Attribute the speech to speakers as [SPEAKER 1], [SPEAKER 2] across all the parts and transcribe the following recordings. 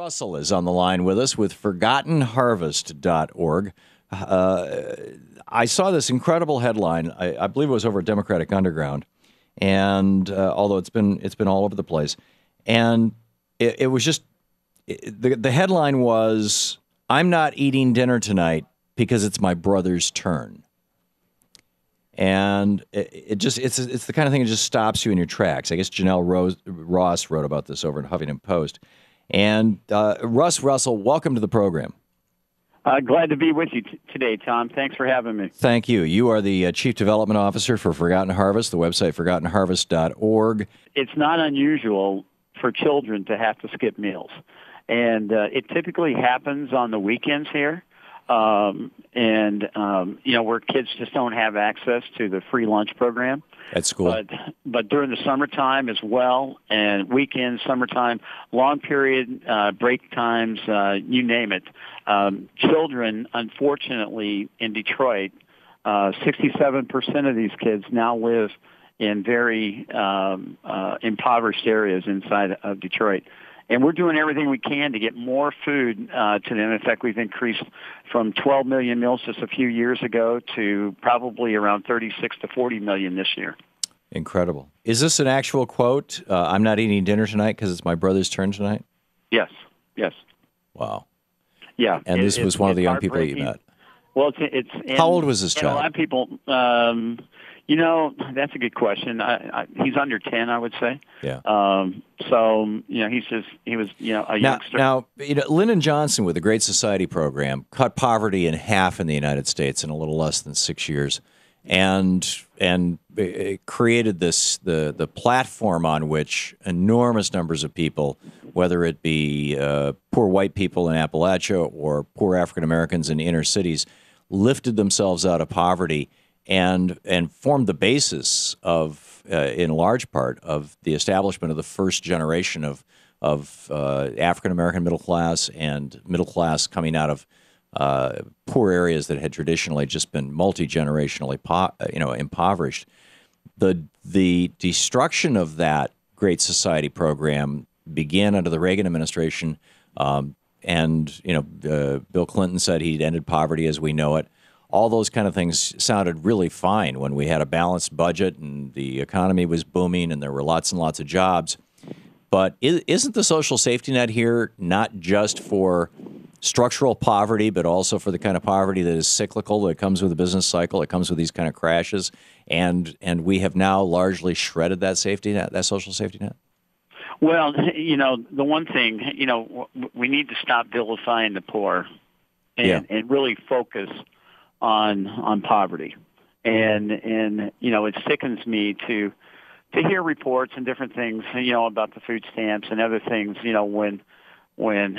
[SPEAKER 1] Russell is on the line with us with ForgottenHarvest.org. I saw this incredible headline. I believe it was over at Democratic Underground, and although it's been all over the place, and it was just the headline was, "I'm not eating dinner tonight because it's my brother's turn." And it's the kind of thing that just stops you in your tracks. I guess Janelle Ross wrote about this over in Huffington Post. And Russ Russell, welcome to the program.
[SPEAKER 2] Glad to be with you today, Tom. Thanks for having me.
[SPEAKER 1] Thank you. You are the Chief Development Officer for Forgotten Harvest, the website ForgottenHarvest.org.
[SPEAKER 2] It's not unusual for children to have to skip meals. And it typically happens on the weekends here. Where kids just don't have access to the free lunch program
[SPEAKER 1] at school.
[SPEAKER 2] But during the summertime as well, and weekends, summertime, long period, break times, you name it. Children, unfortunately, in Detroit, 67% of these kids now live in very impoverished areas inside of Detroit. And we're doing everything we can to get more food to them. In fact, we've increased from 12 million meals just a few years ago to probably around 36 to 40 million this year.
[SPEAKER 1] Incredible. Is this an actual quote? I'm not eating dinner tonight because it's my brother's turn tonight?
[SPEAKER 2] Yes.
[SPEAKER 1] Wow.
[SPEAKER 2] Yeah.
[SPEAKER 1] And this was one of the young people you met?
[SPEAKER 2] Well, it's
[SPEAKER 1] how old was this child?
[SPEAKER 2] A lot of people, that's a good question. He's under 10, I would say.
[SPEAKER 1] Yeah.
[SPEAKER 2] He was a youngster.
[SPEAKER 1] Now, Lyndon Johnson with the Great Society program cut poverty in half in the United States in a little less than 6 years, and it created the platform on which enormous numbers of people, whether it be poor white people in Appalachia or poor African Americans in inner cities, lifted themselves out of poverty and formed the basis of, in large part, of the establishment of the first generation of African American middle class and middle class coming out of poor areas that had traditionally just been multi-generationally impoverished. The destruction of that Great Society program began under the Reagan administration, Bill Clinton said he'd ended poverty as we know it. All those kind of things sounded really fine when we had a balanced budget and the economy was booming and there were lots and lots of jobs. But isn't the social safety net here not just for structural poverty, but also for the kind of poverty that is cyclical, that comes with a business cycle, it comes with these kind of crashes, and we have now largely shredded that safety net, that social safety net?
[SPEAKER 2] Well, the one thing, we need to stop vilifying the poor and really focus on poverty. And it sickens me to hear reports and different things, about the food stamps and other things, when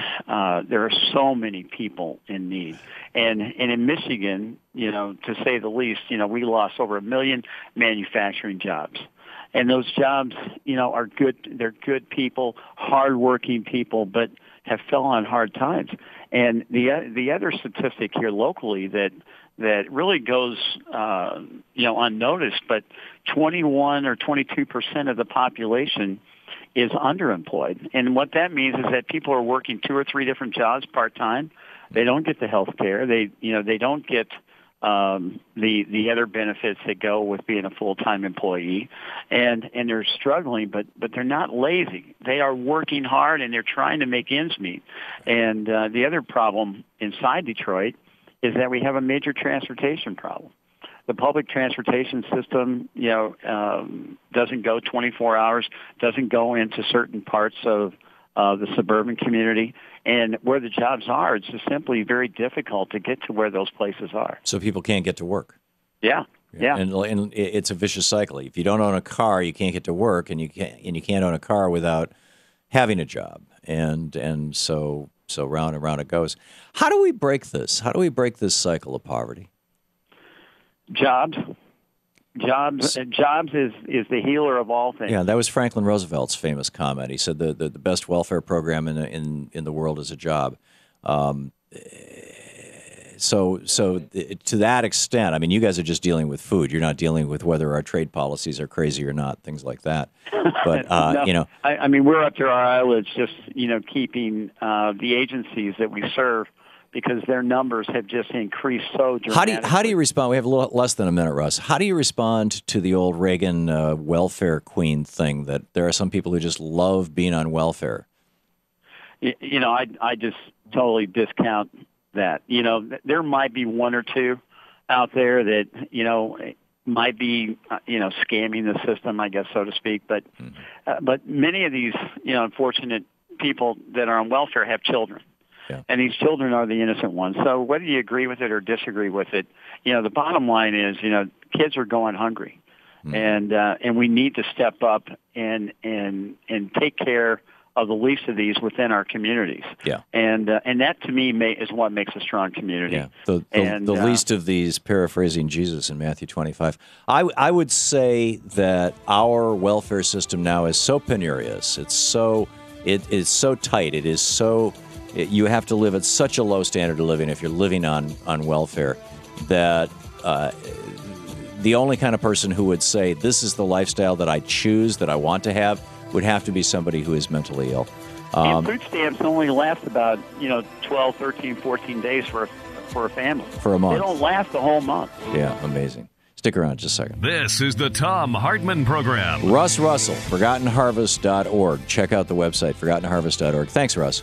[SPEAKER 2] there are so many people in need. And in Michigan, to say the least, we lost over 1 million manufacturing jobs. And those jobs, are good. They're good people, hardworking people, but have fell on hard times. And the other statistic here locally that really goes, unnoticed, but 21 or 22% of the population is underemployed. And what that means is that people are working 2 or 3 different jobs part-time. They don't get the health care. They don't get the other benefits that go with being a full-time employee. And they're struggling, but they're not lazy. They are working hard, and they're trying to make ends meet. And the other problem inside Detroit is that we have a major transportation problem. The public transportation system, doesn't go 24 hours, doesn't go into certain parts of the suburban community. And where the jobs are, it's just simply very difficult to get to where those places are.
[SPEAKER 1] So people can't get to work.
[SPEAKER 2] Yeah.
[SPEAKER 1] And it's a vicious cycle. If you don't own a car, you can't get to work, and you can't own a car without having a job. And so round and round it goes. How do we break this? How do we break this cycle of poverty?
[SPEAKER 2] Jobs is the healer of all things.
[SPEAKER 1] Yeah, that was Franklin Roosevelt's famous comment. He said the best welfare program in the world is a job. to that extent, I mean, you guys are just dealing with food. You're not dealing with whether our trade policies are crazy or not, things like that. But
[SPEAKER 2] no, I mean, we're up to our eyelids just keeping the agencies that we serve, because their numbers have just increased so dramatically.
[SPEAKER 1] How do you respond? We have a little less than a minute, Russ. How do you respond to the old Reagan welfare queen thing, that there are some people who just love being on welfare?
[SPEAKER 2] I just totally discount that. There might be one or two out there that, might be, scamming the system, I guess, so to speak. But many of these, unfortunate people that are on welfare have children.
[SPEAKER 1] Yeah.
[SPEAKER 2] And these children are the innocent ones. So whether you agree with it or disagree with it, the bottom line is, kids are going hungry, and we need to step up and take care of the least of these within our communities.
[SPEAKER 1] Yeah.
[SPEAKER 2] And that to me is what makes a strong community.
[SPEAKER 1] Yeah. The least of these, paraphrasing Jesus in Matthew 25. I would say that our welfare system now is so penurious. It is so tight. It is so. You have to live at such a low standard of living if you're living on welfare, that the only kind of person who would say this is the lifestyle that I choose, that I want to have, would have to be somebody who is mentally ill.
[SPEAKER 2] And food stamps only last about 12, 13, 14 days for a family.
[SPEAKER 1] For a month.
[SPEAKER 2] They don't last the whole month.
[SPEAKER 1] Yeah, amazing. Stick around just a second.
[SPEAKER 3] This is the Thom Hartmann Program.
[SPEAKER 1] Russ Russell, ForgottenHarvest.org. Check out the website, ForgottenHarvest.org. Thanks, Russ.